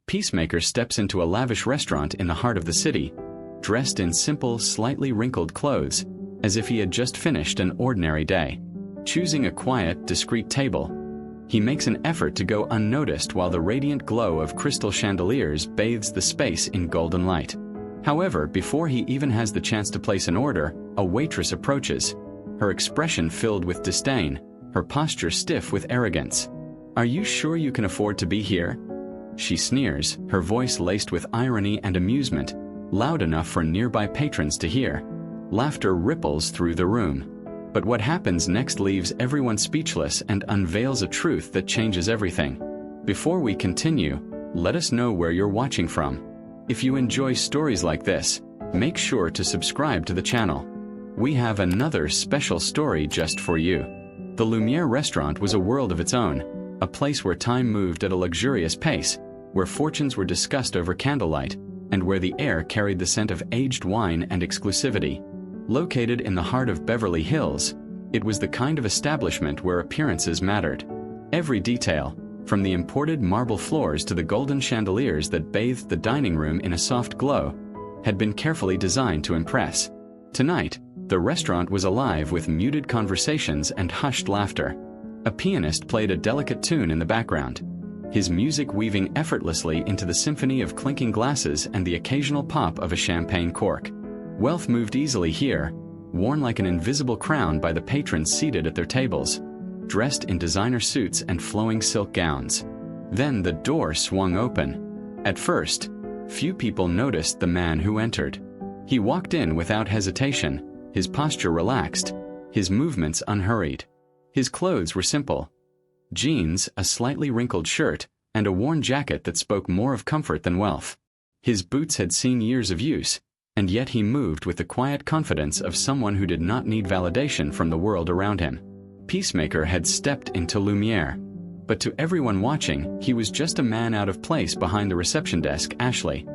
Peacemaker steps into a lavish restaurant in the heart of the city, dressed in simple, slightly wrinkled clothes, as if he had just finished an ordinary day. Choosing a quiet, discreet table, he makes an effort to go unnoticed while the radiant glow of crystal chandeliers bathes the space in golden light. However, before he even has the chance to place an order, a waitress approaches, her expression filled with disdain, her posture stiff with arrogance. "Are you sure you can afford to be here?" She sneers, her voice laced with irony and amusement, loud enough for nearby patrons to hear. Laughter ripples through the room. But what happens next leaves everyone speechless and unveils a truth that changes everything. Before we continue, let us know where you're watching from. If you enjoy stories like this, make sure to subscribe to the channel. We have another special story just for you. The Lumiere restaurant was a world of its own, a place where time moved at a luxurious pace, where fortunes were discussed over candlelight, and where the air carried the scent of aged wine and exclusivity. Located in the heart of Beverly Hills, it was the kind of establishment where appearances mattered. Every detail, from the imported marble floors to the golden chandeliers that bathed the dining room in a soft glow, had been carefully designed to impress. Tonight, the restaurant was alive with muted conversations and hushed laughter. A pianist played a delicate tune in the background, his music weaving effortlessly into the symphony of clinking glasses and the occasional pop of a champagne cork. Wealth moved easily here, worn like an invisible crown by the patrons seated at their tables, dressed in designer suits and flowing silk gowns. Then the door swung open. At first, few people noticed the man who entered. He walked in without hesitation, his posture relaxed, his movements unhurried. His clothes were simple: jeans, a slightly wrinkled shirt, and a worn jacket that spoke more of comfort than wealth. His boots had seen years of use, and yet he moved with the quiet confidence of someone who did not need validation from the world around him. Peacemaker had stepped into Lumiere, but to everyone watching, he was just a man out of place behind the reception desk. Ashley,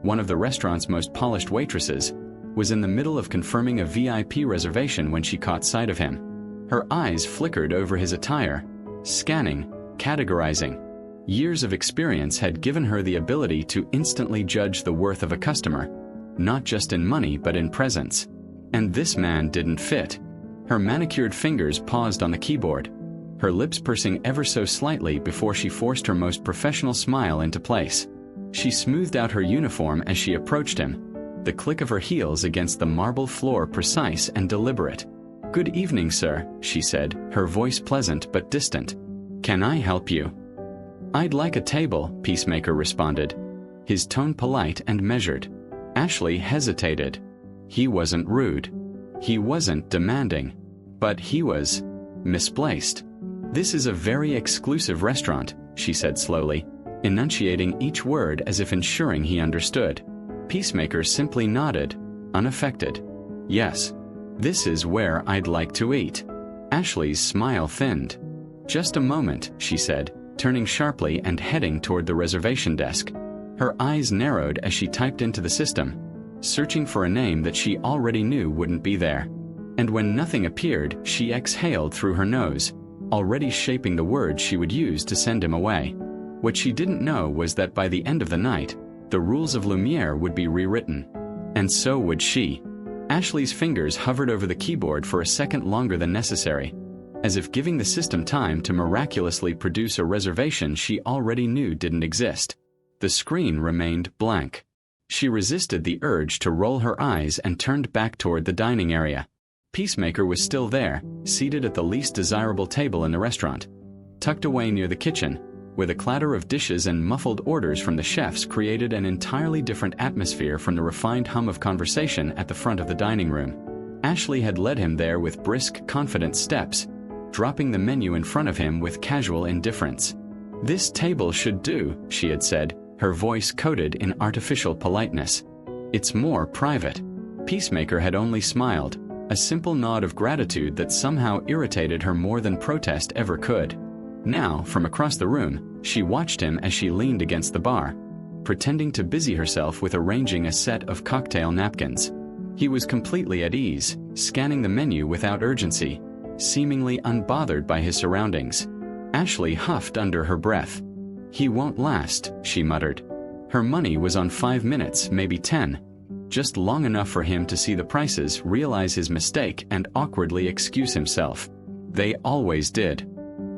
one of the restaurant's most polished waitresses, was in the middle of confirming a VIP reservation when she caught sight of him. Her eyes flickered over his attire, scanning, categorizing. Years of experience had given her the ability to instantly judge the worth of a customer, not just in money but in presence. And this man didn't fit. Her manicured fingers paused on the keyboard, her lips pursing ever so slightly before she forced her most professional smile into place. She smoothed out her uniform as she approached him, the click of her heels against the marble floor precise and deliberate. "Good evening, sir," she said, her voice pleasant but distant. "Can I help you?" "I'd like a table," Peacemaker responded, his tone polite and measured. Ashley hesitated. He wasn't rude. He wasn't demanding. But he was misplaced. "This is a very exclusive restaurant," she said slowly, enunciating each word as if ensuring he understood. Peacemaker simply nodded, unaffected. "Yes. This is where I'd like to eat." Ashley's smile thinned. "Just a moment," she said, turning sharply and heading toward the reservation desk. Her eyes narrowed as she typed into the system, searching for a name that she already knew wouldn't be there. And when nothing appeared, she exhaled through her nose, already shaping the words she would use to send him away. What she didn't know was that by the end of the night, the rules of Lumiere would be rewritten. And so would she. Ashley's fingers hovered over the keyboard for a second longer than necessary, as if giving the system time to miraculously produce a reservation she already knew didn't exist. The screen remained blank. She resisted the urge to roll her eyes and turned back toward the dining area. Peacemaker was still there, seated at the least desirable table in the restaurant, tucked away near the kitchen, where the clatter of dishes and muffled orders from the chefs created an entirely different atmosphere from the refined hum of conversation at the front of the dining room. Ashley had led him there with brisk, confident steps, dropping the menu in front of him with casual indifference. "This table should do," she had said, her voice coated in artificial politeness. "It's more private." Peacemaker had only smiled, a simple nod of gratitude that somehow irritated her more than protest ever could. Now, from across the room, she watched him as she leaned against the bar, pretending to busy herself with arranging a set of cocktail napkins. He was completely at ease, scanning the menu without urgency, seemingly unbothered by his surroundings. Ashley huffed under her breath. "He won't last," she muttered, Her money was on 5 minutes, maybe 10. Just long enough for him to see the prices, realize his mistake, and awkwardly excuse himself. They always did.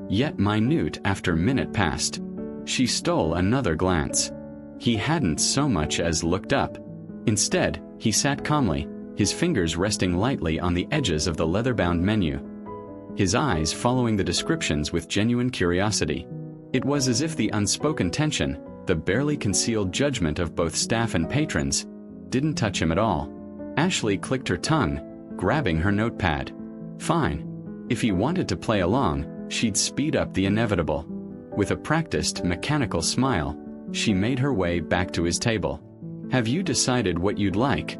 Yet minute after minute passed. She stole another glance. He hadn't so much as looked up. Instead, he sat calmly, his fingers resting lightly on the edges of the leather-bound menu. His eyes following the descriptions with genuine curiosity. It was as if the unspoken tension, the barely concealed judgment of both staff and patrons, didn't touch him at all. Ashley clicked her tongue, grabbing her notepad. Fine. If he wanted to play along, she'd speed up the inevitable. With a practiced, mechanical smile, she made her way back to his table. "Have you decided what you'd like?"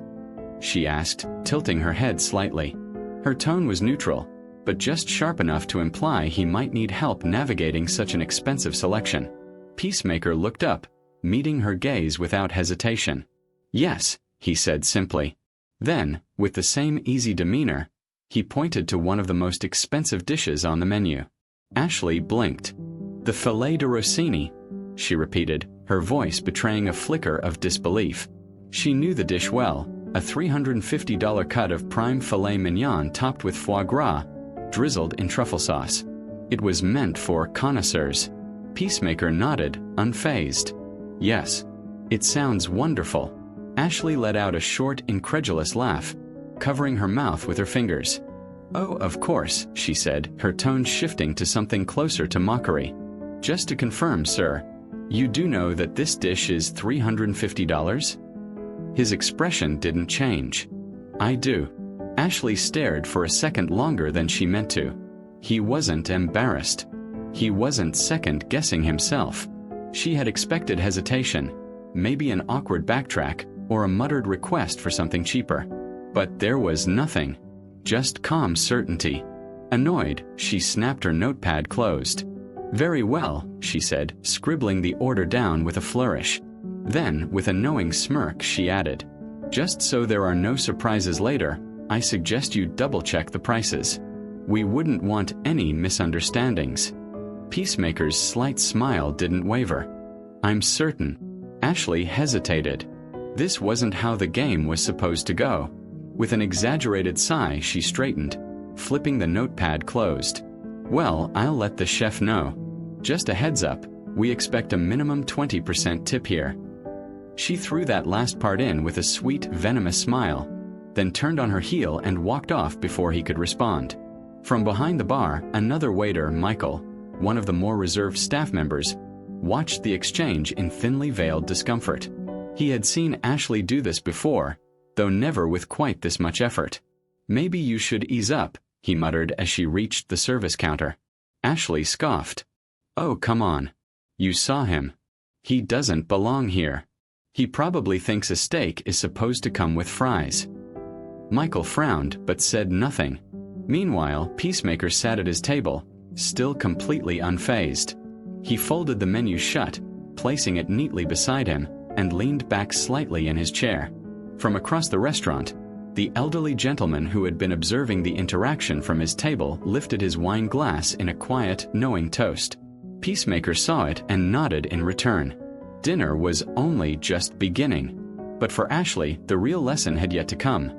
she asked, tilting her head slightly. Her tone was neutral, but just sharp enough to imply he might need help navigating such an expensive selection. Peacemaker looked up, meeting her gaze without hesitation. "Yes," he said simply. Then, with the same easy demeanor, he pointed to one of the most expensive dishes on the menu. Ashley blinked. "The filet de Rossini," she repeated, her voice betraying a flicker of disbelief. She knew the dish well, a $350 cut of prime filet mignon topped with foie gras, drizzled in truffle sauce. It was meant for connoisseurs. Peacemaker nodded, unfazed. "Yes. It sounds wonderful." Ashley let out a short, incredulous laugh, covering her mouth with her fingers. "Oh, of course," she said, her tone shifting to something closer to mockery. "Just to confirm, sir, you do know that this dish is $350? His expression didn't change. "I do." Ashley stared for a second longer than she meant to. He wasn't embarrassed. He wasn't second-guessing himself. She had expected hesitation, maybe an awkward backtrack, or a muttered request for something cheaper. But there was nothing. Just calm certainty. Annoyed, she snapped her notepad closed. "Very well," she said, scribbling the order down with a flourish. Then, with a knowing smirk, she added, "Just so there are no surprises later, I suggest you double-check the prices. We wouldn't want any misunderstandings." Peacemaker's slight smile didn't waver. "I'm certain." Ashley hesitated. This wasn't how the game was supposed to go. With an exaggerated sigh, she straightened, flipping the notepad closed. "Well, I'll let the chef know. Just a heads up, we expect a minimum 20% tip here." She threw that last part in with a sweet, venomous smile, then turned on her heel and walked off before he could respond. From behind the bar, another waiter, Michael, one of the more reserved staff members, watched the exchange in thinly veiled discomfort. He had seen Ashley do this before, though never with quite this much effort. "Maybe you should ease up," he muttered as she reached the service counter. Ashley scoffed. "Oh, come on. You saw him. He doesn't belong here. He probably thinks a steak is supposed to come with fries." Michael frowned but said nothing. Meanwhile, Peacemaker sat at his table, still completely unfazed. He folded the menu shut, placing it neatly beside him, and leaned back slightly in his chair. From across the restaurant, the elderly gentleman who had been observing the interaction from his table lifted his wine glass in a quiet, knowing toast. Peacemaker saw it and nodded in return. Dinner was only just beginning. But for Ashley, the real lesson had yet to come.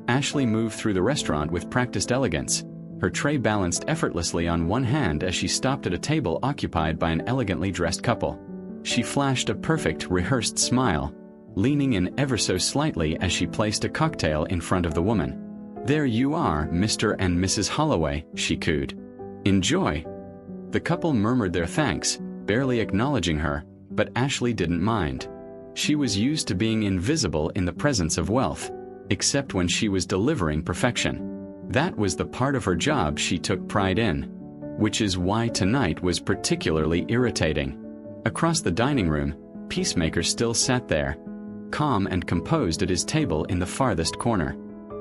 Ashley moved through the restaurant with practiced elegance, her tray balanced effortlessly on one hand as she stopped at a table occupied by an elegantly dressed couple. She flashed a perfect, rehearsed smile, leaning in ever so slightly as she placed a cocktail in front of the woman. "There you are, Mr. and Mrs. Holloway," she cooed. "Enjoy." The couple murmured their thanks, barely acknowledging her, but Ashley didn't mind. She was used to being invisible in the presence of wealth, except when she was delivering perfection. That was the part of her job she took pride in, which is why tonight was particularly irritating. Across the dining room, Peacemaker still sat there, calm and composed at his table in the farthest corner.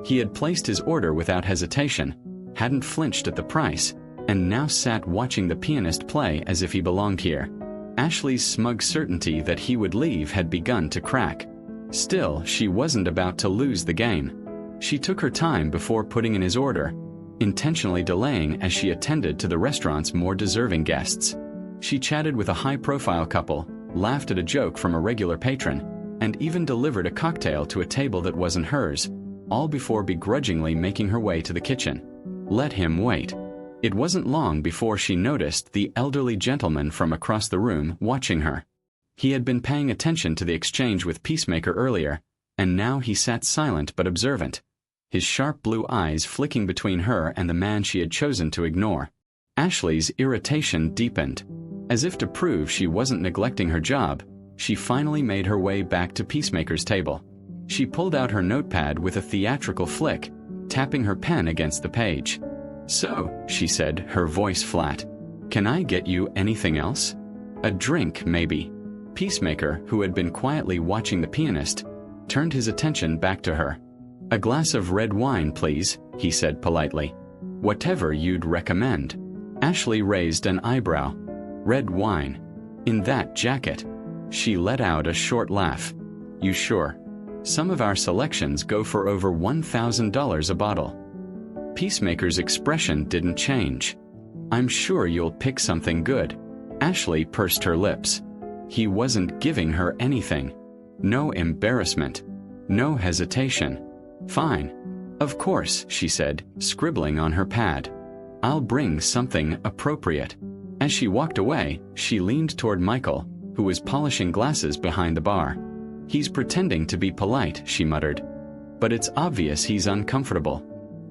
He had placed his order without hesitation, hadn't flinched at the price, and now sat watching the pianist play as if he belonged here. Ashley's smug certainty that he would leave had begun to crack. Still, she wasn't about to lose the game. She took her time before putting in his order, intentionally delaying as she attended to the restaurant's more deserving guests. She chatted with a high-profile couple, laughed at a joke from a regular patron, and even delivered a cocktail to a table that wasn't hers, all before begrudgingly making her way to the kitchen. Let him wait. It wasn't long before she noticed the elderly gentleman from across the room watching her. He had been paying attention to the exchange with Peacemaker earlier, and now he sat silent but observant, his sharp blue eyes flicking between her and the man she had chosen to ignore. Ashley's irritation deepened. As if to prove she wasn't neglecting her job, she finally made her way back to Peacemaker's table. She pulled out her notepad with a theatrical flick, tapping her pen against the page. "So," she said, her voice flat, "can I get you anything else? A drink, maybe?" Peacemaker, who had been quietly watching the pianist, turned his attention back to her. "A glass of red wine, please," he said politely. "Whatever you'd recommend." Ashley raised an eyebrow. "Red wine? In that jacket?" She let out a short laugh. "You sure? Some of our selections go for over $1,000 a bottle." Peacemaker's expression didn't change. "I'm sure you'll pick something good." Ashley pursed her lips. He wasn't giving her anything. No embarrassment. No hesitation. "Fine. Of course," she said, scribbling on her pad. "I'll bring something appropriate." As she walked away, she leaned toward Michael, who was polishing glasses behind the bar. "He's pretending to be polite," she muttered. "But it's obvious he's uncomfortable.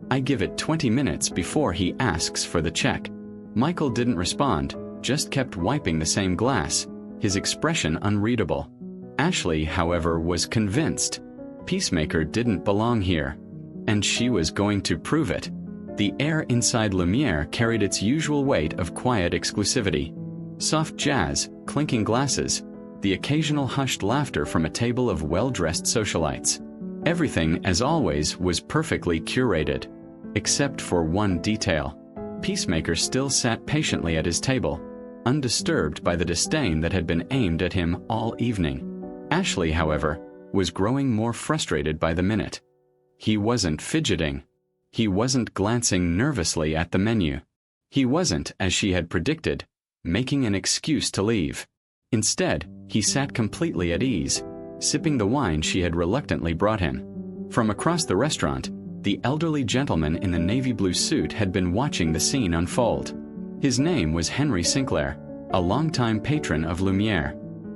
I give it 20 minutes before he asks for the check." Michael didn't respond, just kept wiping the same glass, his expression unreadable. Ashley, however, was convinced. Peacemaker didn't belong here. And she was going to prove it. The air inside Lumiere carried its usual weight of quiet exclusivity. Soft jazz, clinking glasses, the occasional hushed laughter from a table of well-dressed socialites. Everything, as always, was perfectly curated. Except for one detail. Peacemaker still sat patiently at his table, undisturbed by the disdain that had been aimed at him all evening. Ashley, however, was growing more frustrated by the minute. He wasn't fidgeting. He wasn't glancing nervously at the menu. He wasn't, as she had predicted, making an excuse to leave. Instead, he sat completely at ease, sipping the wine she had reluctantly brought him. From across the restaurant, the elderly gentleman in the navy blue suit had been watching the scene unfold. His name was Henry Sinclair, a longtime patron of Lumiere.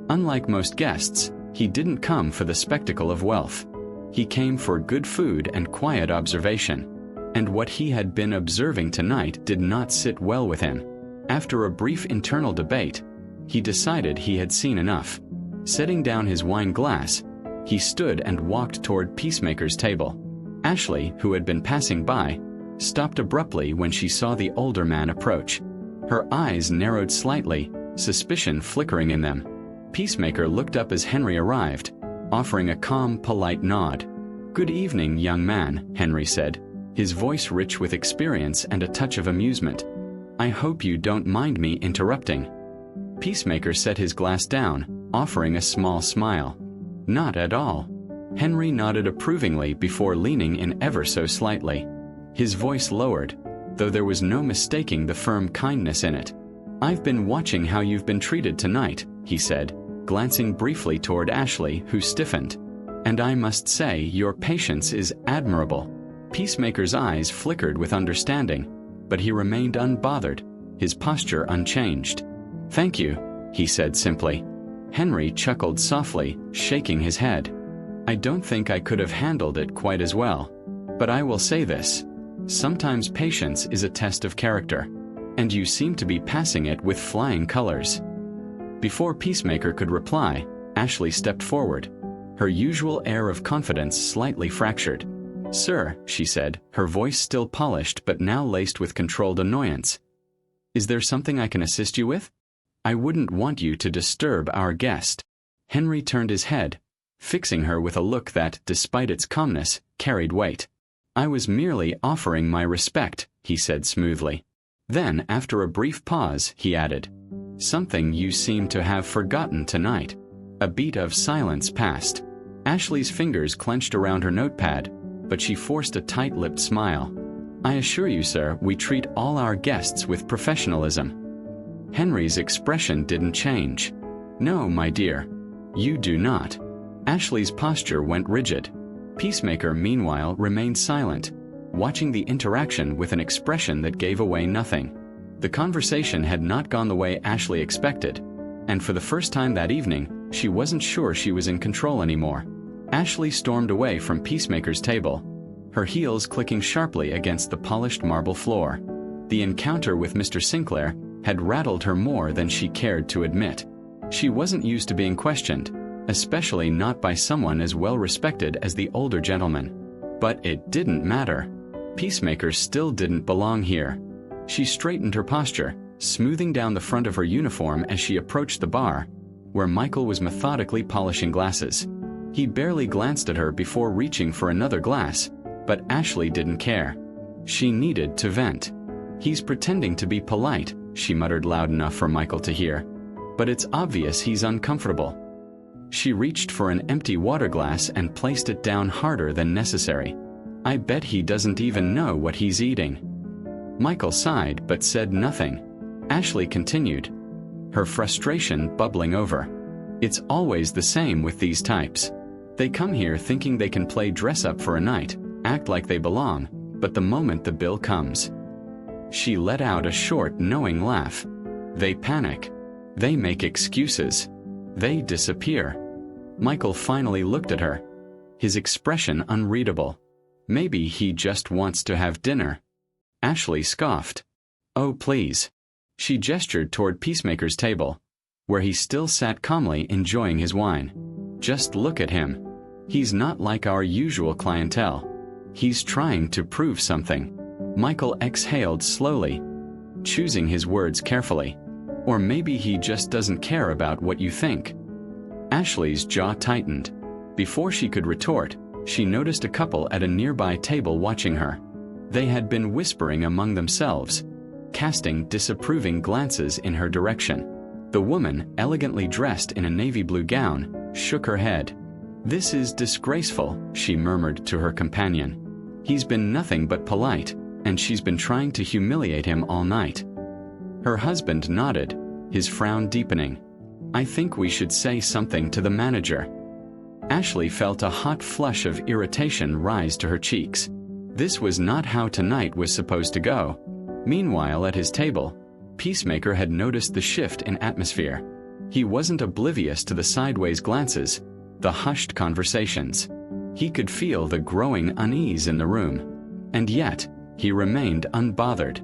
Unlike most guests, he didn't come for the spectacle of wealth. He came for good food and quiet observation. And what he had been observing tonight did not sit well with him. After a brief internal debate, he decided he had seen enough. Setting down his wine glass, he stood and walked toward Peacemaker's table. Ashley, who had been passing by, stopped abruptly when she saw the older man approach. Her eyes narrowed slightly, suspicion flickering in them. Peacemaker looked up as Henry arrived, offering a calm, polite nod. "Good evening, young man," Henry said, his voice rich with experience and a touch of amusement. "I hope you don't mind me interrupting." Peacemaker set his glass down, offering a small smile. "Not at all." Henry nodded approvingly before leaning in ever so slightly. His voice lowered, though there was no mistaking the firm kindness in it. "I've been watching how you've been treated tonight," he said, glancing briefly toward Ashley, who stiffened. "And I must say your patience is admirable." Peacemaker's eyes flickered with understanding, but he remained unbothered, his posture unchanged. "Thank you," he said simply. Henry chuckled softly, shaking his head. "I don't think I could have handled it quite as well. But I will say this. Sometimes patience is a test of character. And you seem to be passing it with flying colors." Before Peacemaker could reply, Ashley stepped forward, her usual air of confidence slightly fractured. "Sir," she said, her voice still polished but now laced with controlled annoyance. "Is there something I can assist you with? I wouldn't want you to disturb our guest." Henry turned his head, fixing her with a look that, despite its calmness, carried weight. "I was merely offering my respect," he said smoothly. Then, after a brief pause, he added, "Something you seem to have forgotten tonight." A beat of silence passed. Ashley's fingers clenched around her notepad, but she forced a tight-lipped smile. "I assure you, sir, we treat all our guests with professionalism." Henry's expression didn't change. "No, my dear. You do not." Ashley's posture went rigid. Peacemaker, meanwhile, remained silent, watching the interaction with an expression that gave away nothing. The conversation had not gone the way Ashley expected, and for the first time that evening, she wasn't sure she was in control anymore. Ashley stormed away from Peacemaker's table, her heels clicking sharply against the polished marble floor. The encounter with Mr. Sinclair had rattled her more than she cared to admit. She wasn't used to being questioned, especially not by someone as well respected as the older gentleman. But it didn't matter. Peacemaker still didn't belong here. She straightened her posture, smoothing down the front of her uniform as she approached the bar, where Michael was methodically polishing glasses. He barely glanced at her before reaching for another glass, but Ashley didn't care. She needed to vent. "He's pretending to be polite," she muttered loud enough for Michael to hear. "But it's obvious he's uncomfortable." She reached for an empty water glass and placed it down harder than necessary. "I bet he doesn't even know what he's eating." Michael sighed but said nothing. Ashley continued, her frustration bubbling over. "It's always the same with these types. They come here thinking they can play dress-up for a night, act like they belong, but the moment the bill comes..." She let out a short, knowing laugh. "They panic. They make excuses. They disappear." Michael finally looked at her, his expression unreadable. "Maybe he just wants to have dinner." Ashley scoffed. "Oh, please." She gestured toward Peacemaker's table, where he still sat calmly enjoying his wine. "Just look at him. He's not like our usual clientele. He's trying to prove something." Michael exhaled slowly, choosing his words carefully. "Or maybe he just doesn't care about what you think." Ashley's jaw tightened. Before she could retort, she noticed a couple at a nearby table watching her. They had been whispering among themselves, casting disapproving glances in her direction. The woman, elegantly dressed in a navy blue gown, shook her head. "This is disgraceful," she murmured to her companion. "He's been nothing but polite, and she's been trying to humiliate him all night." Her husband nodded, his frown deepening. "I think we should say something to the manager." Ashley felt a hot flush of irritation rise to her cheeks. This was not how tonight was supposed to go. Meanwhile, at his table, Peacemaker had noticed the shift in atmosphere. He wasn't oblivious to the sideways glances, the hushed conversations. He could feel the growing unease in the room. And yet, he remained unbothered.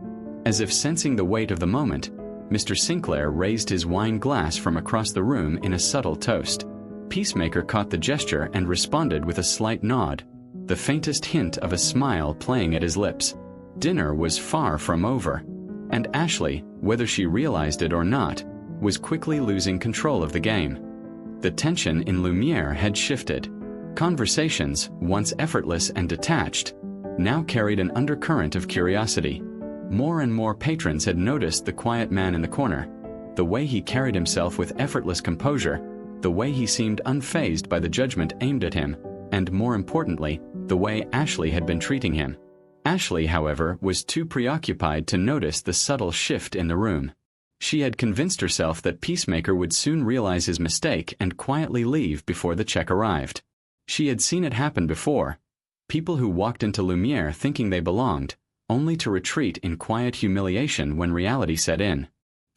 As if sensing the weight of the moment, Mr. Sinclair raised his wine glass from across the room in a subtle toast. Peacemaker caught the gesture and responded with a slight nod, the faintest hint of a smile playing at his lips. Dinner was far from over, and Ashley, whether she realized it or not, was quickly losing control of the game. The tension in Lumiere had shifted. Conversations, once effortless and detached, now carried an undercurrent of curiosity. More and more patrons had noticed the quiet man in the corner, the way he carried himself with effortless composure, the way he seemed unfazed by the judgment aimed at him, and more importantly, the way Ashley had been treating him. Ashley, however, was too preoccupied to notice the subtle shift in the room. She had convinced herself that Peacemaker would soon realize his mistake and quietly leave before the check arrived. She had seen it happen before. People who walked into Lumiere thinking they belonged, only to retreat in quiet humiliation when reality set in.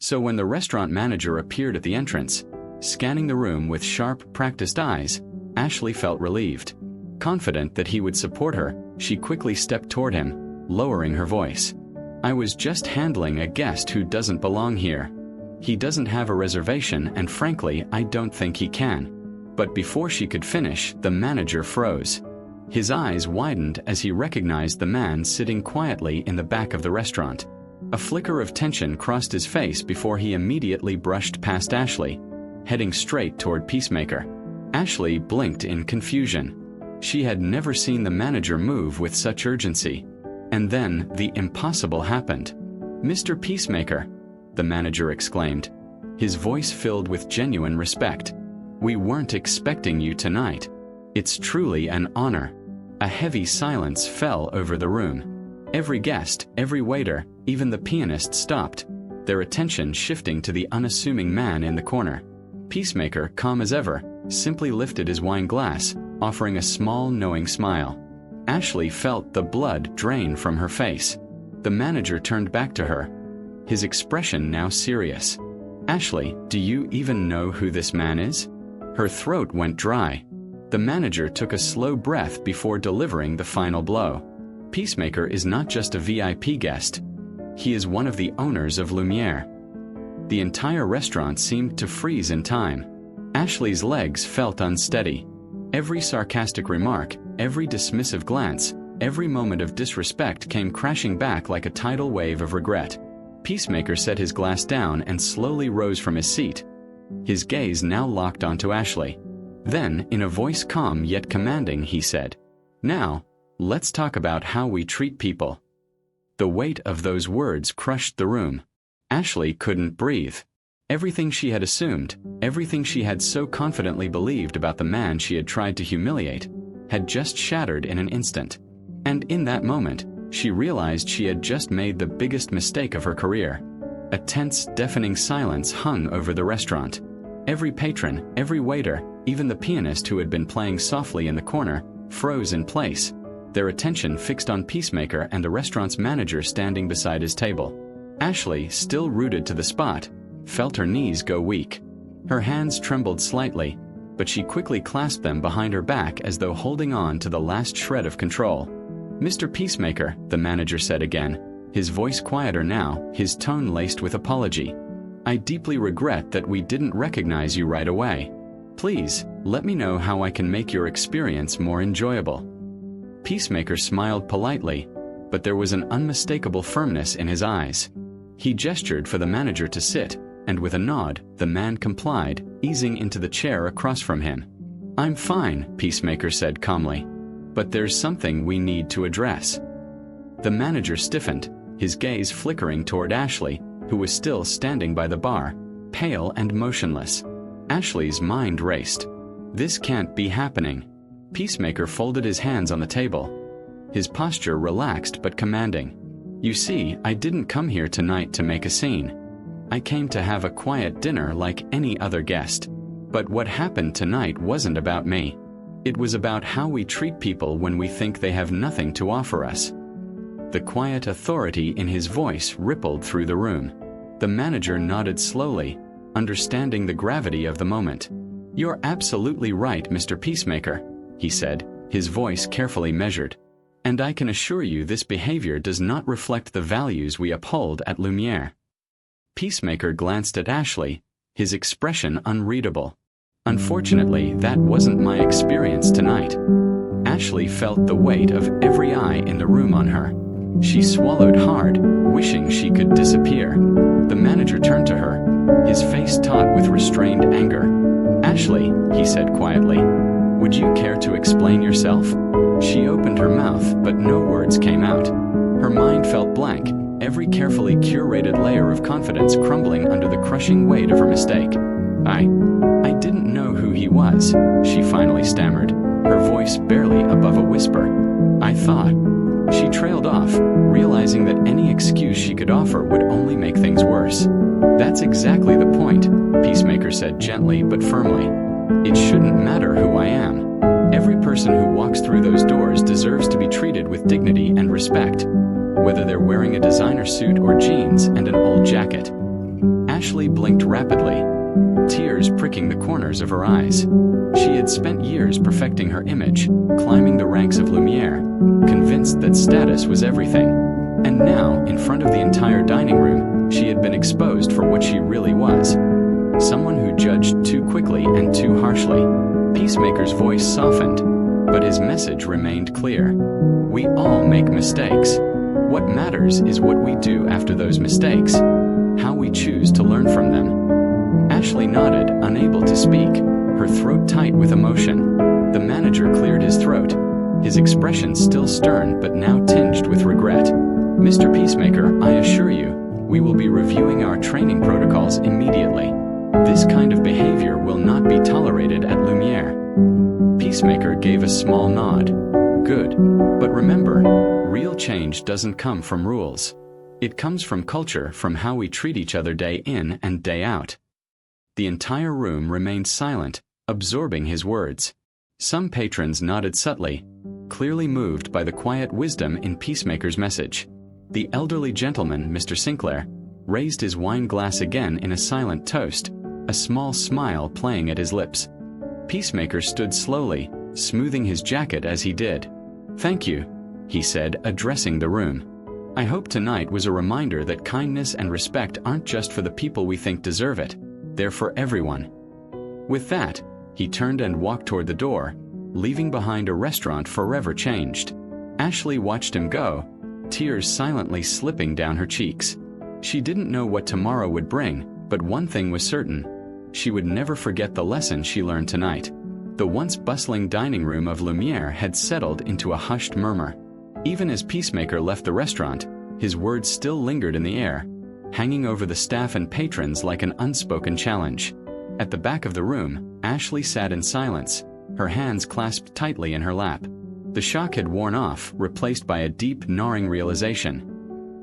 So when the restaurant manager appeared at the entrance, scanning the room with sharp, practiced eyes, Ashley felt relieved. Confident that he would support her, she quickly stepped toward him, lowering her voice. "I was just handling a guest who doesn't belong here. He doesn't have a reservation, and frankly, I don't think he can." But before she could finish, the manager froze. His eyes widened as he recognized the man sitting quietly in the back of the restaurant. A flicker of tension crossed his face before he immediately brushed past Ashley, heading straight toward Peacemaker. Ashley blinked in confusion. She had never seen the manager move with such urgency. And then, the impossible happened. "Mr. Peacemaker," the manager exclaimed, his voice filled with genuine respect. "We weren't expecting you tonight. It's truly an honor." A heavy silence fell over the room. Every guest, every waiter, even the pianist stopped, their attention shifting to the unassuming man in the corner. Peacemaker, calm as ever, simply lifted his wine glass, offering a small, knowing smile. Ashley felt the blood drain from her face. The manager turned back to her, his expression now serious. "Ashley, do you even know who this man is?" Her throat went dry. The manager took a slow breath before delivering the final blow. "Peacemaker is not just a VIP guest. He is one of the owners of Lumiere." The entire restaurant seemed to freeze in time. Ashley's legs felt unsteady. Every sarcastic remark, every dismissive glance, every moment of disrespect came crashing back like a tidal wave of regret. Peacemaker set his glass down and slowly rose from his seat, his gaze now locked onto Ashley. Then, in a voice calm yet commanding, he said, "Now, let's talk about how we treat people." The weight of those words crushed the room. Ashley couldn't breathe. Everything she had assumed, everything she had so confidently believed about the man she had tried to humiliate, had just shattered in an instant. And in that moment, she realized she had just made the biggest mistake of her career. A tense, deafening silence hung over the restaurant. Every patron, every waiter, even the pianist who had been playing softly in the corner, froze in place, their attention fixed on Peacemaker and the restaurant's manager standing beside his table. Ashley, still rooted to the spot, felt her knees go weak. Her hands trembled slightly, but she quickly clasped them behind her back as though holding on to the last shred of control. "Mr. Peacemaker," the manager said again, his voice quieter now, his tone laced with apology. "I deeply regret that we didn't recognize you right away. Please, let me know how I can make your experience more enjoyable." Peacemaker smiled politely, but there was an unmistakable firmness in his eyes. He gestured for the manager to sit, and with a nod, the man complied, easing into the chair across from him. "I'm fine," Peacemaker said calmly, "but there's something we need to address." The manager stiffened, his gaze flickering toward Ashley, who was still standing by the bar, pale and motionless. Ashley's mind raced. This can't be happening. Peacemaker folded his hands on the table, his posture relaxed but commanding. "You see, I didn't come here tonight to make a scene. I came to have a quiet dinner like any other guest. But what happened tonight wasn't about me. It was about how we treat people when we think they have nothing to offer us." The quiet authority in his voice rippled through the room. The manager nodded slowly, understanding the gravity of the moment. "You're absolutely right, Mr. Peacemaker," he said, his voice carefully measured. "And I can assure you this behavior does not reflect the values we uphold at Lumiere." Peacemaker glanced at Ashley, his expression unreadable. "Unfortunately, that wasn't my experience tonight." Ashley felt the weight of every eye in the room on her. She swallowed hard, wishing she could disappear. The manager turned to her, his face taut with restrained anger. "Ashley," he said quietly, "would you care to explain yourself?" She opened her mouth, but no words came out. Her mind felt blank, every carefully curated layer of confidence crumbling under the crushing weight of her mistake. I didn't know who he was," she finally stammered, her voice barely above a whisper. "I thought..." She trailed off, realizing that any excuse she could offer would only make things worse. "That's exactly the point," Peacemaker said gently but firmly. "It shouldn't matter who I am. Every person who walks through those doors deserves to be treated with dignity and respect, whether they're wearing a designer suit or jeans and an old jacket." Ashley blinked rapidly, tears pricking the corners of her eyes. She had spent years perfecting her image, climbing the ranks of Lumiere, convinced that status was everything. And now, in front of the entire dining room, she had been exposed for what she really was. Someone who judged too quickly and too harshly. Peacemaker's voice softened, but his message remained clear. We all make mistakes. What matters is what we do after those mistakes, how we choose to learn from them. Ashley nodded, unable to speak, her throat tight with emotion. The manager cleared his throat, his expression still stern but now tinged with regret. "Mr. Peacemaker, I assure you, we will be reviewing our training protocols immediately. This kind of behavior will not be tolerated at Lumiere." Peacemaker gave a small nod. "Good. But remember, real change doesn't come from rules. It comes from culture, from how we treat each other day in and day out." The entire room remained silent, absorbing his words. Some patrons nodded subtly, clearly moved by the quiet wisdom in Peacemaker's message. The elderly gentleman, Mr. Sinclair, raised his wine glass again in a silent toast, a small smile playing at his lips. Peacemaker stood slowly, smoothing his jacket as he did. "Thank you," he said, addressing the room. "I hope tonight was a reminder that kindness and respect aren't just for the people we think deserve it. They're for everyone." With that, he turned and walked toward the door, leaving behind a restaurant forever changed. Ashley watched him go, tears silently slipping down her cheeks. She didn't know what tomorrow would bring, but one thing was certain. She would never forget the lesson she learned tonight. The once bustling dining room of Lumiere had settled into a hushed murmur. Even as Peacemaker left the restaurant, his words still lingered in the air, hanging over the staff and patrons like an unspoken challenge. At the back of the room, Ashley sat in silence, her hands clasped tightly in her lap. The shock had worn off, replaced by a deep, gnawing realization.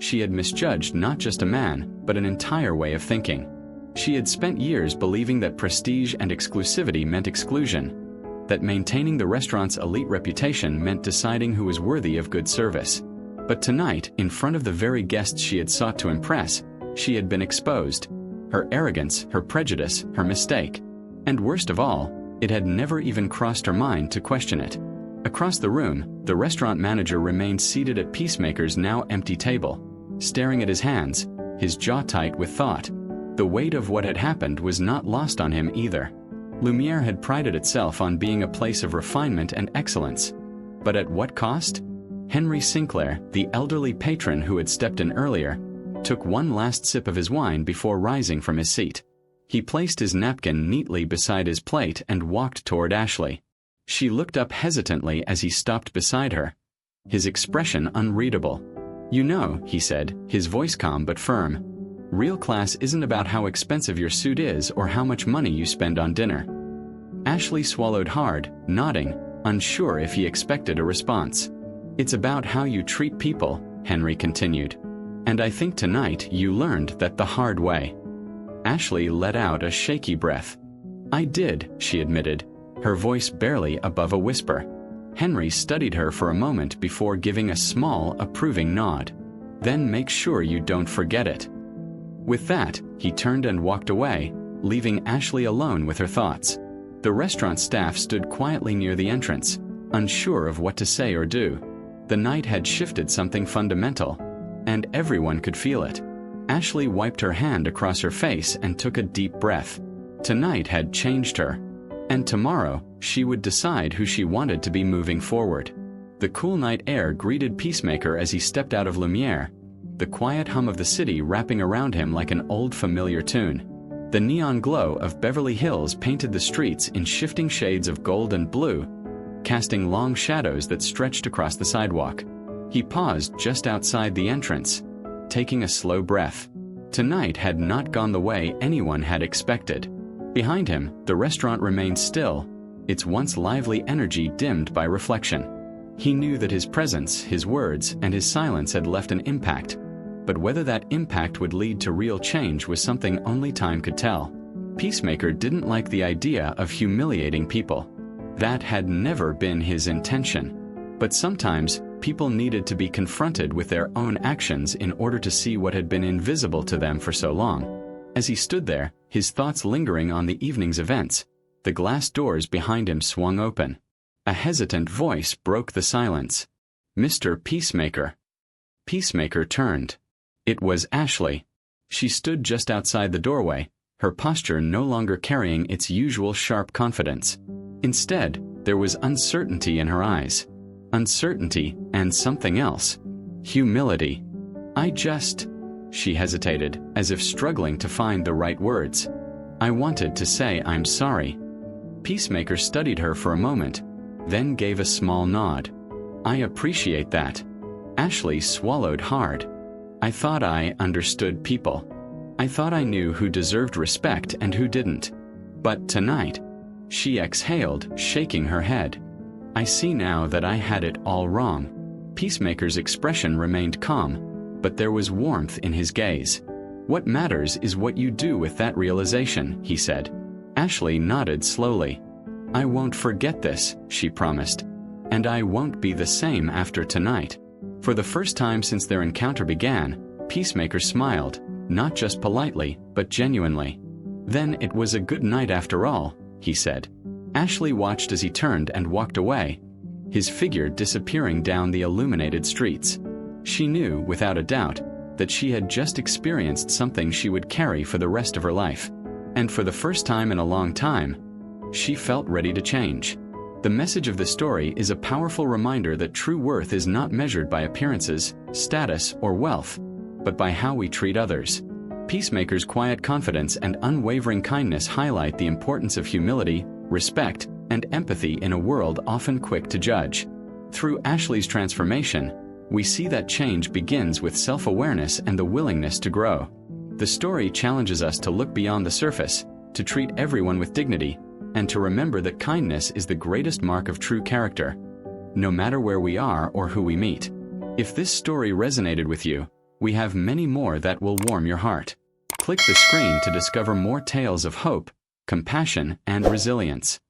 She had misjudged not just a man, but an entire way of thinking. She had spent years believing that prestige and exclusivity meant exclusion, that maintaining the restaurant's elite reputation meant deciding who was worthy of good service. But tonight, in front of the very guests she had sought to impress, she had been exposed. Her arrogance, her prejudice, her mistake. And worst of all, it had never even crossed her mind to question it. Across the room, the restaurant manager remained seated at Peacemaker's now empty table, staring at his hands, his jaw tight with thought. The weight of what had happened was not lost on him either. Lumiere had prided itself on being a place of refinement and excellence. But at what cost? Henry Sinclair, the elderly patron who had stepped in earlier, took one last sip of his wine before rising from his seat. He placed his napkin neatly beside his plate and walked toward Ashley. She looked up hesitantly as he stopped beside her, his expression unreadable. "You know," he said, his voice calm but firm, "real class isn't about how expensive your suit is or how much money you spend on dinner." Ashley swallowed hard, nodding, unsure if he expected a response. "It's about how you treat people," Henry continued. "And I think tonight you learned that the hard way." Ashley let out a shaky breath. "I did," she admitted, her voice barely above a whisper. Henry studied her for a moment before giving a small, approving nod. "Then make sure you don't forget it." With that, he turned and walked away, leaving Ashley alone with her thoughts. The restaurant staff stood quietly near the entrance, unsure of what to say or do. The night had shifted something fundamental, and everyone could feel it. Ashley wiped her hand across her face and took a deep breath. Tonight had changed her. And tomorrow, she would decide who she wanted to be moving forward. The cool night air greeted Peacemaker as he stepped out of Lumiere, the quiet hum of the city wrapping around him like an old familiar tune. The neon glow of Beverly Hills painted the streets in shifting shades of gold and blue, casting long shadows that stretched across the sidewalk. He paused just outside the entrance, taking a slow breath. Tonight had not gone the way anyone had expected. Behind him, the restaurant remained still, its once lively energy dimmed by reflection. He knew that his presence, his words, and his silence had left an impact, but whether that impact would lead to real change was something only time could tell. Peacemaker didn't like the idea of humiliating people. That had never been his intention. But sometimes, people needed to be confronted with their own actions in order to see what had been invisible to them for so long. As he stood there, his thoughts lingering on the evening's events, the glass doors behind him swung open. A hesitant voice broke the silence. "Mr. Peacemaker." Peacemaker turned. It was Ashley. She stood just outside the doorway, her posture no longer carrying its usual sharp confidence. Instead, there was uncertainty in her eyes. Uncertainty and something else. Humility. She hesitated, as if struggling to find the right words. "I wanted to say I'm sorry." Peacemaker studied her for a moment, then gave a small nod. "I appreciate that." Ashley swallowed hard. "I thought I understood people. I thought I knew who deserved respect and who didn't. But tonight," she exhaled, shaking her head, "I see now that I had it all wrong." Peacemaker's expression remained calm, but there was warmth in his gaze. "What matters is what you do with that realization," he said. Ashley nodded slowly. "I won't forget this," she promised. "And I won't be the same after tonight." For the first time since their encounter began, Peacemaker smiled, not just politely, but genuinely. "Then it was a good night after all," he said. Ashley watched as he turned and walked away, his figure disappearing down the illuminated streets. She knew, without a doubt, that she had just experienced something she would carry for the rest of her life. And for the first time in a long time, she felt ready to change. The message of the story is a powerful reminder that true worth is not measured by appearances, status, or wealth, but by how we treat others. Peacemaker's quiet confidence and unwavering kindness highlight the importance of humility, respect, and empathy in a world often quick to judge. Through Ashley's transformation, we see that change begins with self-awareness and the willingness to grow. The story challenges us to look beyond the surface, to treat everyone with dignity, and to remember that kindness is the greatest mark of true character, no matter where we are or who we meet. If this story resonated with you, we have many more that will warm your heart. Click the screen to discover more tales of hope, compassion, and resilience.